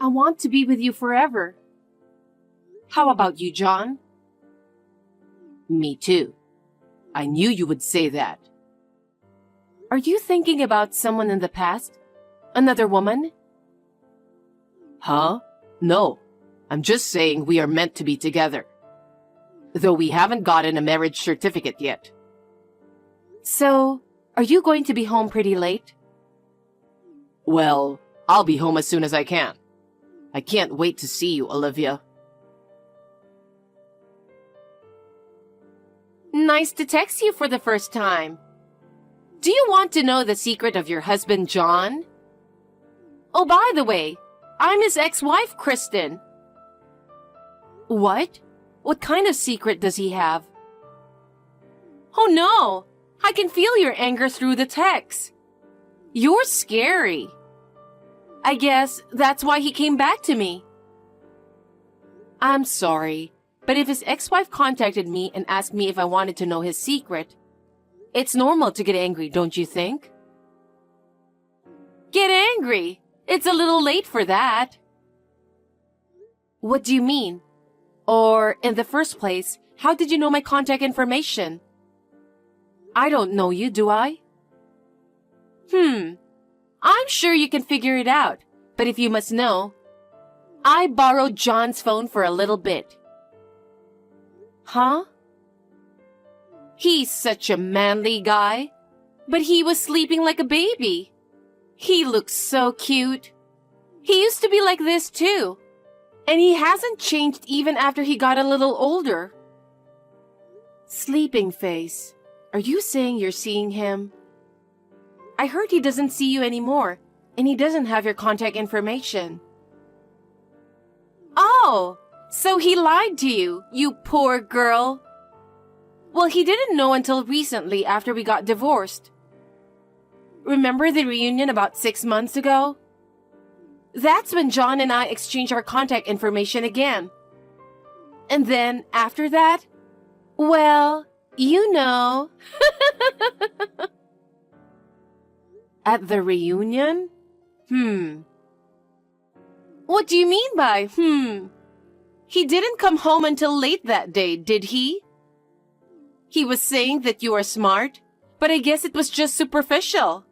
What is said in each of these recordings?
I want to be with you forever. How about you, John? Me too. I knew you would say that. Are you thinking about someone in the past? Another woman? Huh? No. I'm just saying we are meant to be together. Though we haven't gotten a marriage certificate yet. So, are you going to be home pretty late? Well, I'll be home as soon as I can. I can't wait to see you, Olivia. Nice to text you for the first time. Do you want to know the secret of your husband, John? Oh, by the way, I'm his ex-wife, Kristen. What? What kind of secret does he have? Oh no! I can feel your anger through the text. You're scary. I guess that's why he came back to me. I'm sorry, but if his ex-wife contacted me and asked me if I wanted to know his secret, it's normal to get angry, don't you think? Get angry? It's a little late for that. What do you mean? Or, in the first place, how did you know my contact information? I don't know you, do I? I'm sure you can figure it out, but if you must know, I borrowed John's phone for a little bit. Huh? He's such a manly guy, but he was sleeping like a baby. He looks so cute. He used to be like this too, and he hasn't changed even after he got a little older. Sleeping face. Are you saying you're seeing him? I heard he doesn't see you anymore, and he doesn't have your contact information. Oh, so he lied to you, you poor girl. Well, he didn't know until recently after we got divorced. Remember the reunion about 6 months ago? That's when John and I exchanged our contact information again. And then, after that, well, you know. At the reunion? What do you mean by, He didn't come home until late that day, did he? He was saying that you are smart, but I guess it was just superficial.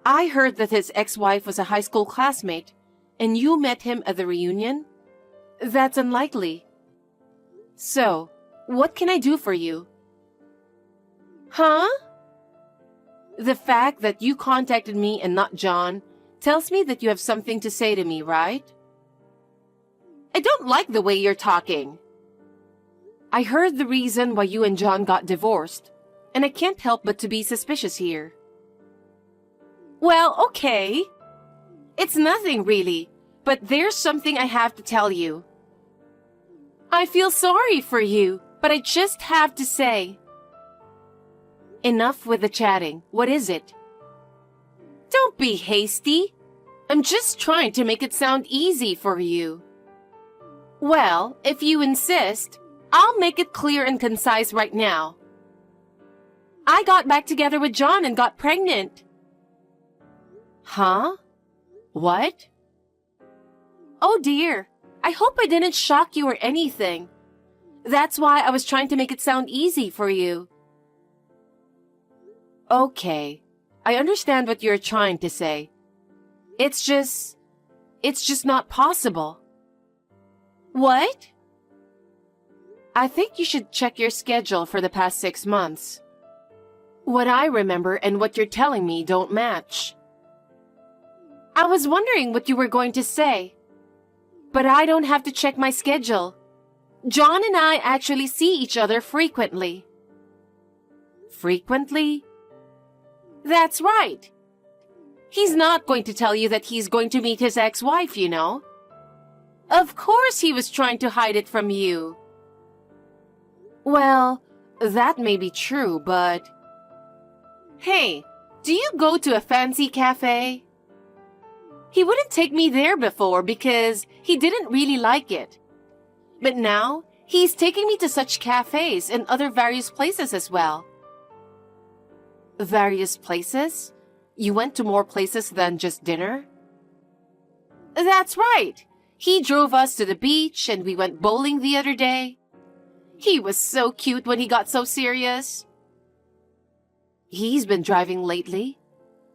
I heard that his ex-wife was a high school classmate, and you met him at the reunion? That's unlikely. So, what can I do for you? Huh? The fact that you contacted me and not John tells me that you have something to say to me, right? I don't like the way you're talking. I heard the reason why you and John got divorced, and I can't help but to be suspicious here. Well, okay. It's nothing really, but there's something I have to tell you. I feel sorry for you, but I just have to say. Enough with the chatting. What is it? Don't be hasty. I'm just trying to make it sound easy for you. Well, if you insist, I'll make it clear and concise right now. I got back together with John and got pregnant. Huh? What? Oh dear, I hope I didn't shock you or anything. That's why I was trying to make it sound easy for you. Okay, I understand what you're trying to say. It's just not possible. What? I think you should check your schedule for the past 6 months. What I remember and what you're telling me don't match. I was wondering what you were going to say. But I don't have to check my schedule. John and I actually see each other frequently. Frequently? That's right. He's not going to tell you that he's going to meet his ex-wife, you know. Of course he was trying to hide it from you. Well, that may be true, but... Hey, do you go to a fancy cafe? He wouldn't take me there before because he didn't really like it. But now, he's taking me to such cafes and other various places as well. Various places? You went to more places than just dinner? That's right. He drove us to the beach and we went bowling the other day. He was so cute when he got so serious. He's been driving lately.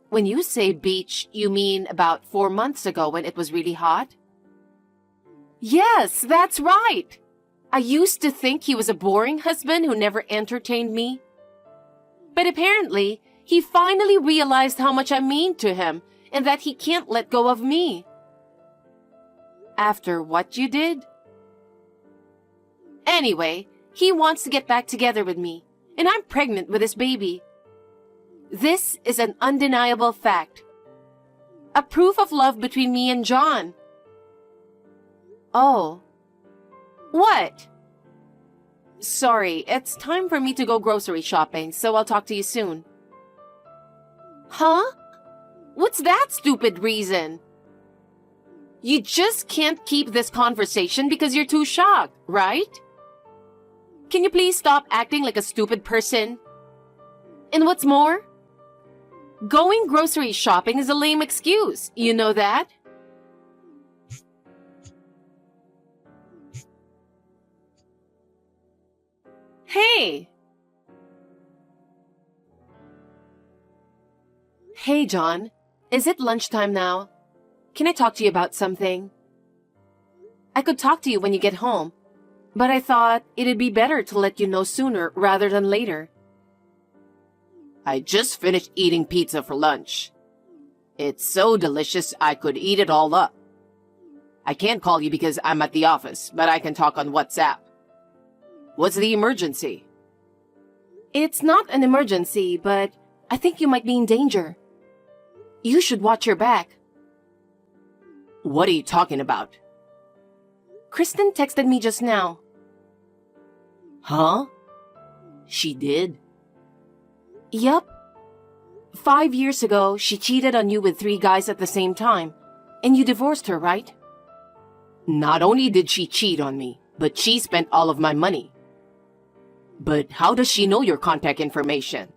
When you say beach, you mean about 4 months ago when it was really hot? Yes, that's right. I used to think he was a boring husband who never entertained me. But apparently, he finally realized how much I mean to him and that he can't let go of me. After what you did? Anyway, he wants to get back together with me, and I'm pregnant with his baby. This is an undeniable fact. A proof of love between me and John. Oh. What? Sorry, it's time for me to go grocery shopping, so I'll talk to you soon. Huh? What's that stupid reason? You just can't keep this conversation because you're too shocked, right? Can you please stop acting like a stupid person? And what's more? Going grocery shopping is a lame excuse. You know that? Hey! Hey, John. Is it lunchtime now? Can I talk to you about something? I could talk to you when you get home, but I thought it'd be better to let you know sooner rather than later. I just finished eating pizza for lunch. It's so delicious I could eat it all up. I can't call you because I'm at the office, but I can talk on WhatsApp. What's the emergency? It's not an emergency, but I think you might be in danger. You should watch your back. What are you talking about? Kristen texted me just now. Huh? She did? Yup. 5 years ago, she cheated on you with 3 guys at the same time, and you divorced her, right? Not only did she cheat on me, but she spent all of my money. But how does she know your contact information?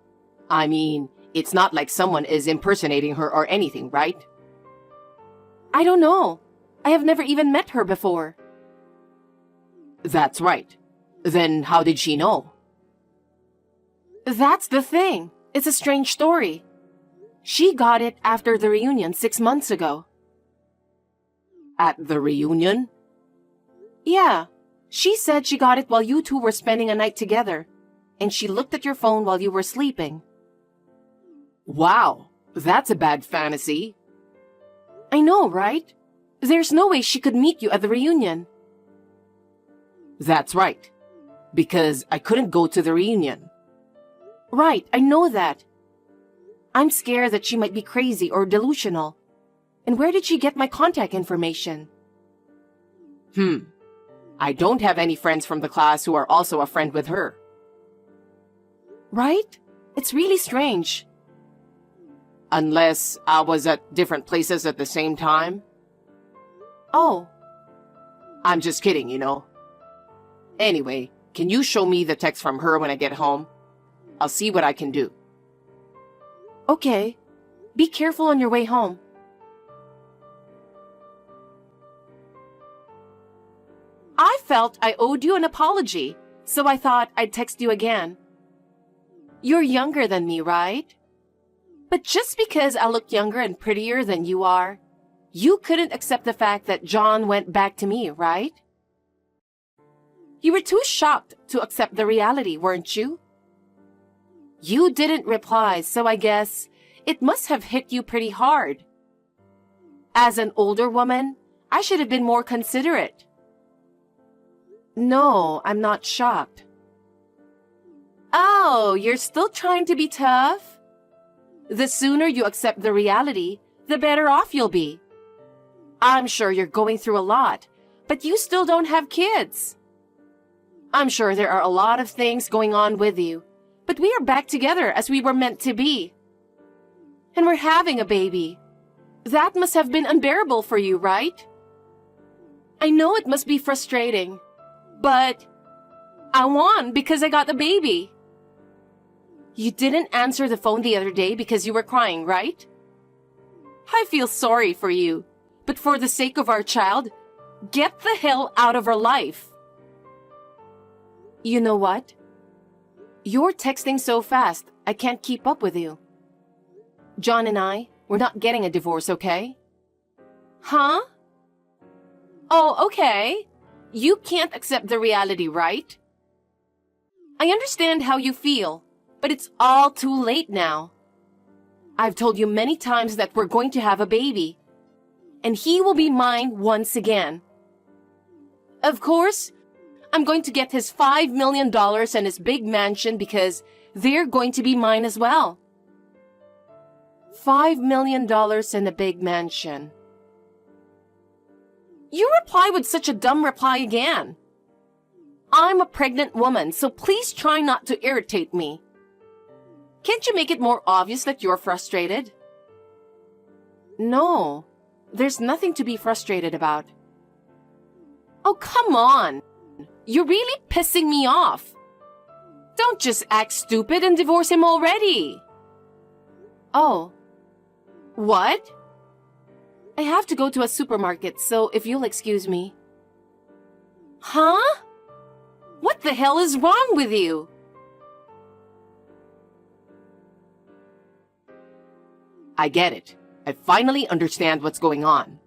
I mean, it's not like someone is impersonating her or anything, right? I don't know. I have never even met her before. That's right. Then how did she know? That's the thing. It's a strange story. She got it after the reunion 6 months ago. At the reunion? Yeah. She said she got it while you two were spending a night together, and she looked at your phone while you were sleeping. Wow, that's a bad fantasy. I know, right? There's no way she could meet you at the reunion. That's right. Because I couldn't go to the reunion. Right, I know that. I'm scared that she might be crazy or delusional. And where did she get my contact information? I don't have any friends from the class who are also a friend with her. Right? It's really strange. Unless I was at different places at the same time. Oh. I'm just kidding, you know. Anyway, can you show me the text from her when I get home? I'll see what I can do. Okay. Be careful on your way home. I felt I owed you an apology, so I thought I'd text you again. You're younger than me, right? But just because I look younger and prettier than you are, you couldn't accept the fact that John went back to me, right? You were too shocked to accept the reality, weren't you? You didn't reply, so I guess it must have hit you pretty hard. As an older woman, I should have been more considerate. No, I'm not shocked. Oh, you're still trying to be tough? The sooner you accept the reality, the better off you'll be. I'm sure you're going through a lot, but you still don't have kids. I'm sure there are a lot of things going on with you, but we are back together as we were meant to be. And we're having a baby. That must have been unbearable for you, right? I know it must be frustrating, but I won because I got the baby. You didn't answer the phone the other day because you were crying, right? I feel sorry for you, But for the sake of our child, get the hell out of our life. You know what? You're texting so fast, I can't keep up with you. John and we're not getting a divorce, okay? Huh? Oh, okay. You can't accept the reality, right? I understand how you feel, but it's all too late now. I've told you many times that we're going to have a baby, and he will be mine once again. Of course, I'm going to get his $5 million and his big mansion because they're going to be mine as well. $5 million and a big mansion. You reply with such a dumb reply again. I'm a pregnant woman, so please try not to irritate me. Can't you make it more obvious that you're frustrated? No, there's nothing to be frustrated about. Oh, come on. You're really pissing me off. Don't just act stupid and divorce him already. Oh. What? I have to go to a supermarket, so if you'll excuse me. Huh? What the hell is wrong with you? I get it. I finally understand what's going on.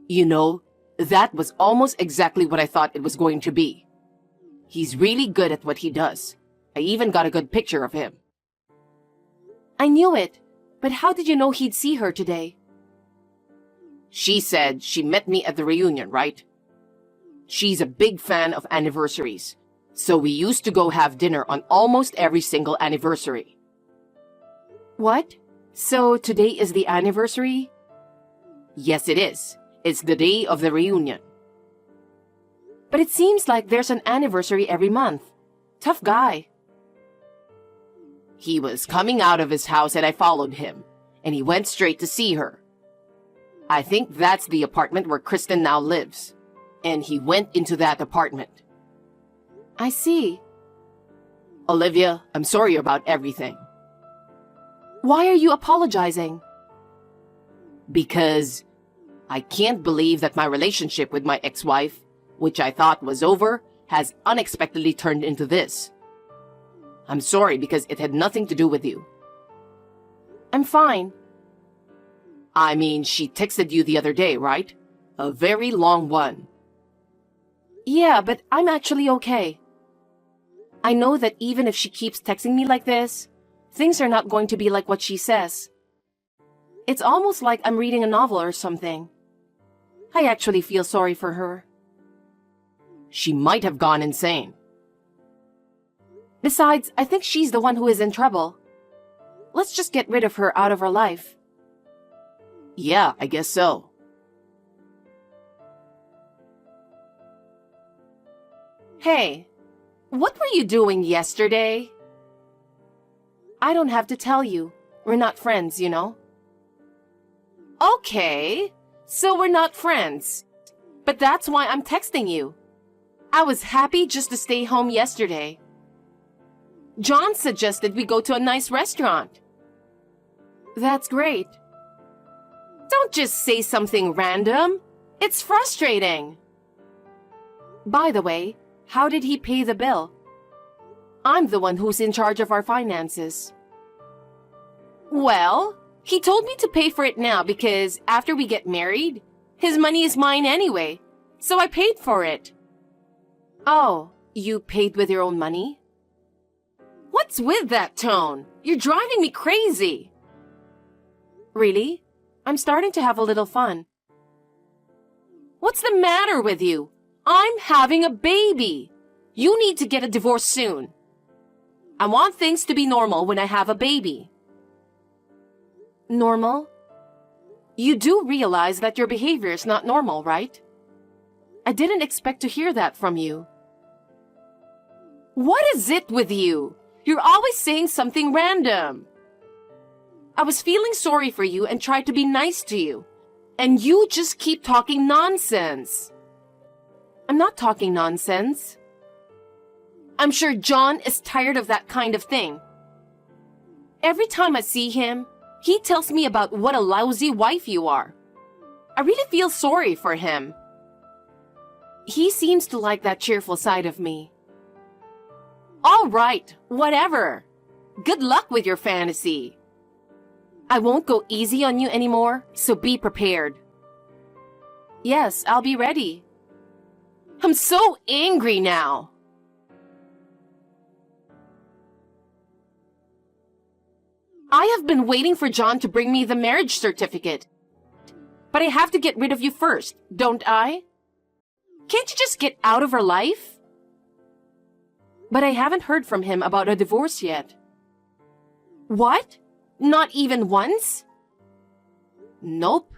You know, that was almost exactly what I thought it was going to be. He's really good at what he does. I even got a good picture of him. I knew it, but how did you know he'd see her today? She said she met me at the reunion, right? She's a big fan of anniversaries, so we used to go have dinner on almost every single anniversary. What? So today is the anniversary? Yes, it is. It's the day of the reunion. But it seems like there's an anniversary every month. Tough guy. He was coming out of his house and I followed him, and he went straight to see her. I think that's the apartment where Kristen now lives, and he went into that apartment. I see. Olivia, I'm sorry about everything. Why are you apologizing? Because I can't believe that my relationship with my ex-wife, which I thought was over, has unexpectedly turned into this. I'm sorry because it had nothing to do with you. I'm fine. I mean, she texted you the other day, right? A very long one. Yeah, but I'm actually okay. I know that even if she keeps texting me like this, things are not going to be like what she says. It's almost like I'm reading a novel or something. I actually feel sorry for her. She might have gone insane. Besides, I think she's the one who is in trouble. Let's just get rid of her out of our life. Yeah, I guess so. Hey, what were you doing yesterday? I don't have to tell you. We're not friends, you know. Okay, so we're not friends. But that's why I'm texting you. I was happy just to stay home yesterday. John suggested we go to a nice restaurant. That's great. Don't just say something random. It's frustrating. By the way, how did he pay the bill? I'm the one who's in charge of our finances. Well, he told me to pay for it now because after we get married, his money is mine anyway, so I paid for it. Oh, you paid with your own money? What's with that tone? You're driving me crazy. Really? I'm starting to have a little fun. What's the matter with you? I'm having a baby. You need to get a divorce soon. I want things to be normal when I have a baby. Normal? You do realize that your behavior is not normal, right? I didn't expect to hear that from you. What is it with you? You're always saying something random. I was feeling sorry for you and tried to be nice to you, and you just keep talking nonsense. I'm not talking nonsense. I'm sure John is tired of that kind of thing. Every time I see him, he tells me about what a lousy wife you are. I really feel sorry for him. He seems to like that cheerful side of me. All right, whatever. Good luck with your fantasy. I won't go easy on you anymore, so be prepared. Yes, I'll be ready. I'm so angry now. I have been waiting for John to bring me the marriage certificate. But I have to get rid of you first, don't I? Can't you just get out of her life? But I haven't heard from him about a divorce yet. What? Not even once? Nope.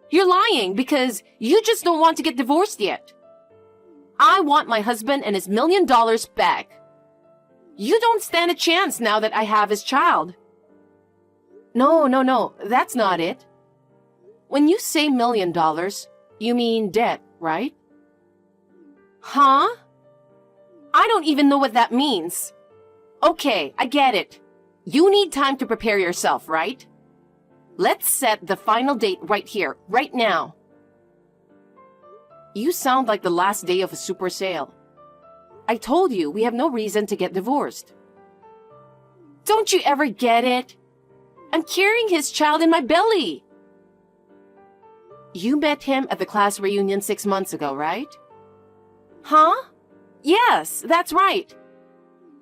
You're lying because you just don't want to get divorced yet. I want my husband and his $1 million back. You don't stand a chance now that I have his child. No, that's not it. When you say $1 million, you mean debt, right? Huh? I don't even know what that means. Okay, I get it. You need time to prepare yourself, right? Let's set the final date right here, right now. You sound like the last day of a super sale. I told you we have no reason to get divorced. Don't you ever get it? I'm carrying his child in my belly. You met him at the class reunion 6 months ago, right? Huh? Yes, that's right.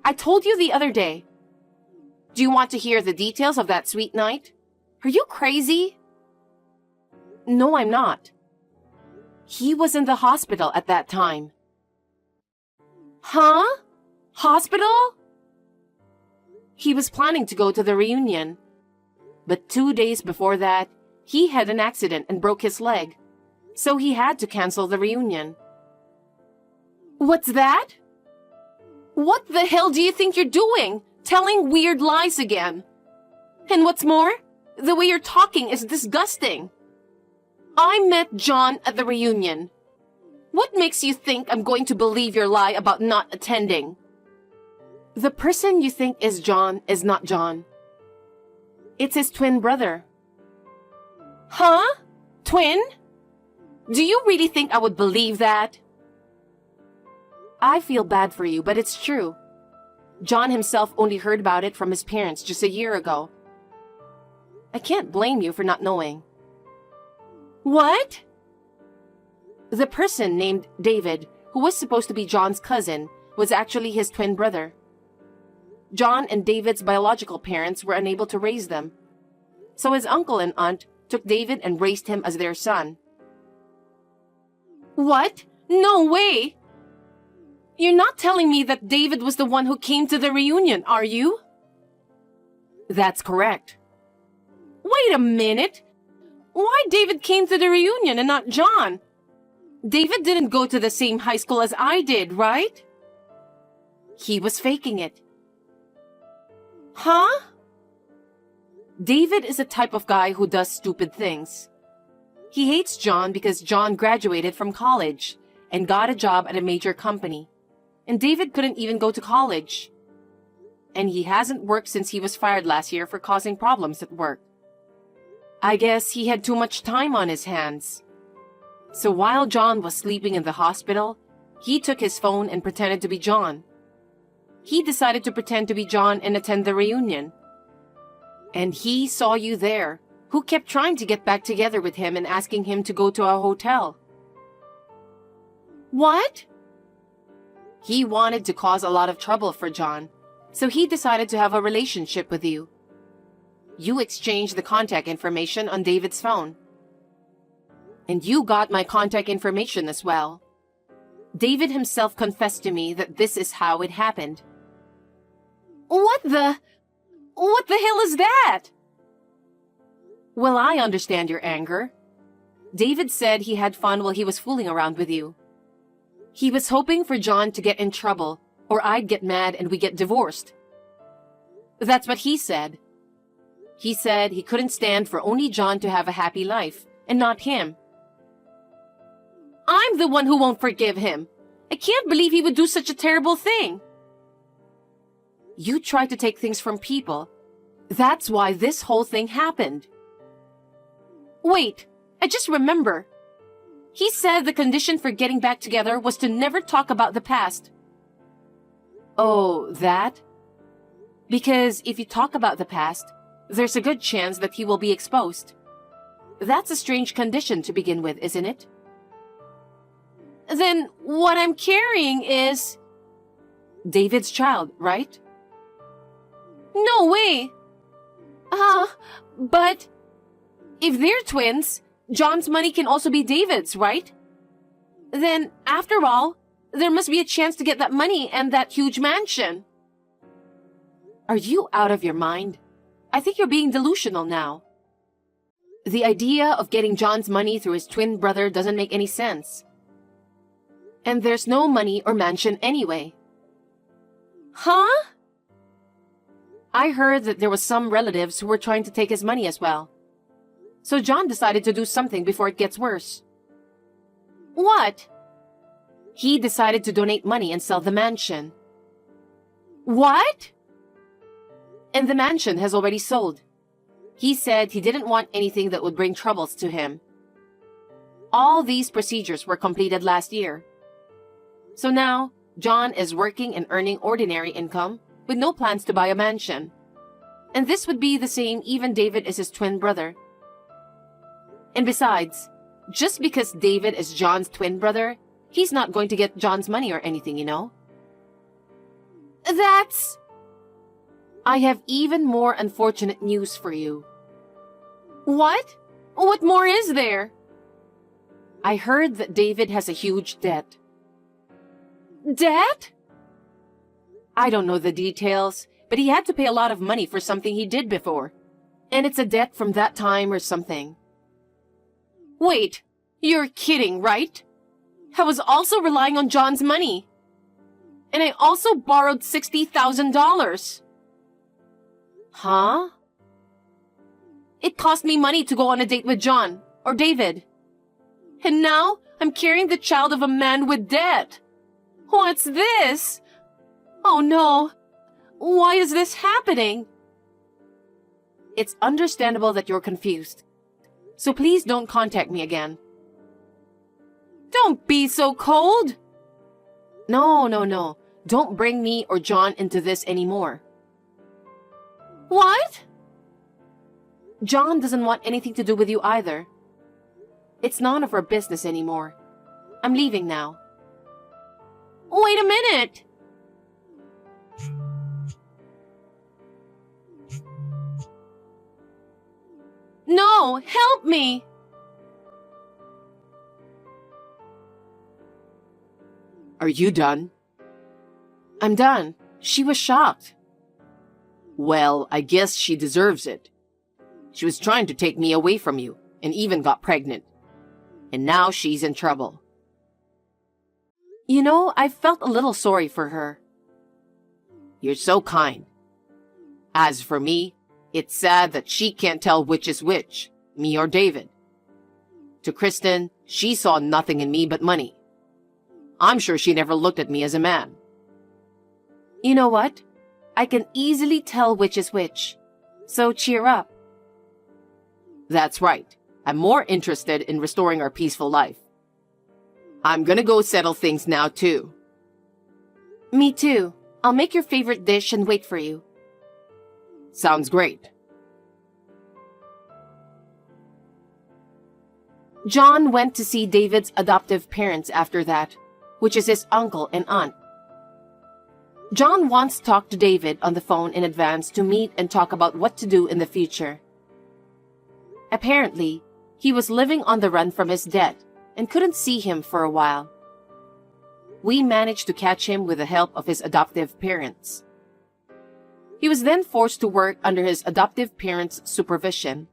I told you the other day. Do you want to hear the details of that sweet night? Are you crazy? No, I'm not. He was in the hospital at that time. Huh? Hospital? He was planning to go to the reunion. But 2 days before that, he had an accident and broke his leg. So he had to cancel the reunion. What's that? What the hell do you think you're doing? Telling weird lies again. And what's more, the way you're talking is disgusting. I met John at the reunion. What makes you think I'm going to believe your lie about not attending? The person you think is John is not John. It's his twin brother. Huh? Twin? Do you really think I would believe that? I feel bad for you, but it's true. John himself only heard about it from his parents just a year ago. I can't blame you for not knowing. What? The person named David, who was supposed to be John's cousin, was actually his twin brother. John and David's biological parents were unable to raise them. So his uncle and aunt took David and raised him as their son. What? No way! You're not telling me that David was the one who came to the reunion, are you? That's correct. Wait a minute! Why David came to the reunion and not John? David didn't go to the same high school as I did, right? He was faking it. Huh? David is a type of guy who does stupid things. He hates John because John graduated from college and got a job at a major company. And David couldn't even go to college. And he hasn't worked since he was fired last year for causing problems at work. I guess he had too much time on his hands. So while John was sleeping in the hospital, he took his phone and pretended to be John. He decided to pretend to be John and attend the reunion. And he saw you there, who kept trying to get back together with him and asking him to go to a hotel. What? He wanted to cause a lot of trouble for John, so he decided to have a relationship with you. You exchanged the contact information on David's phone. And you got my contact information as well. David himself confessed to me that this is how it happened. What the hell is that? Well, I understand your anger. David said he had fun while he was fooling around with you. He was hoping for John to get in trouble, or I'd get mad and we get divorced. That's what he said. He said he couldn't stand for only John to have a happy life, and not him. I'm the one who won't forgive him. I can't believe he would do such a terrible thing. You tried to take things from people. That's why this whole thing happened. Wait, I just remember. He said the condition for getting back together was to never talk about the past. Oh, that? Because if you talk about the past, there's a good chance that he will be exposed. That's a strange condition to begin with, isn't it? Then what I'm carrying is David's child, right? no way. But if they're twins, John's money can also be David's, right? Then, after all, there must be a chance to get that money and that huge mansion. Are you out of your mind? I think you're being delusional now. The idea of getting John's money through his twin brother doesn't make any sense. And there's no money or mansion anyway. Huh? I heard that there was some relatives who were trying to take his money as well. So John decided to do something before it gets worse. What? He decided to donate money and sell the mansion. What? And the mansion has already sold. He said he didn't want anything that would bring troubles to him. All these procedures were completed last year. So now, John is working and earning ordinary income with no plans to buy a mansion. And this would be the same even David is his twin brother. And besides, just because David is John's twin brother, he's not going to get John's money or anything, you know? That's... I have even more unfortunate news for you. What? What more is there? I heard that David has a huge debt. Debt? I don't know the details, but he had to pay a lot of money for something he did before. And it's a debt from that time or something. Wait, you're kidding, right? I was also relying on John's money. And I also borrowed $60,000. Huh? It cost me money to go on a date with John, or David. And now, I'm carrying the child of a man with debt. What's this? Oh no. Why is this happening? It's understandable that you're confused. So please don't contact me again. Don't be so cold. No. Don't bring me or John into this anymore. What? John doesn't want anything to do with you either. It's none of our business anymore. I'm leaving now. Wait a minute. No, help me. Are you done? I'm done. She was shocked. Well, I guess she deserves it. She was trying to take me away from you and even got pregnant. And now she's in trouble. You know, I felt a little sorry for her. You're so kind. As for me, it's sad that she can't tell which is which, me or David. To Kristen, she saw nothing in me but money. I'm sure she never looked at me as a man. You know what? I can easily tell which is which. So cheer up. That's right. I'm more interested in restoring our peaceful life. I'm gonna go settle things now, too. Me too. I'll make your favorite dish and wait for you. Sounds great. John went to see David's adoptive parents after that, which is his uncle and aunt. John once talked to David on the phone in advance to meet and talk about what to do in the future. Apparently, he was living on the run from his debt and couldn't see him for a while. We managed to catch him with the help of his adoptive parents. He was then forced to work under his adoptive parents' supervision.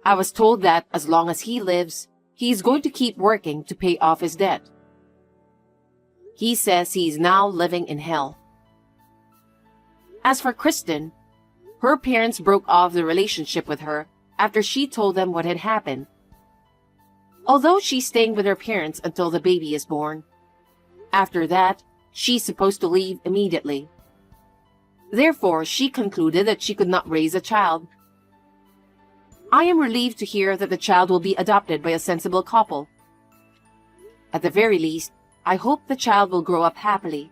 I was told that as long as he lives, he's going to keep working to pay off his debt. He says he's now living in hell. As for Kristen, her parents broke off the relationship with her after she told them what had happened. Although she's staying with her parents until the baby is born. After that, she's supposed to leave immediately. Therefore, she concluded that she could not raise a child. I am relieved to hear that the child will be adopted by a sensible couple. At the very least, I hope the child will grow up happily.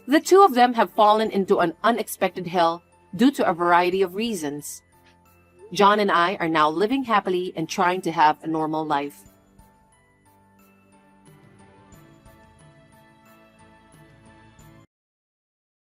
The two of them have fallen into an unexpected hell due to a variety of reasons. John and I are now living happily and trying to have a normal life.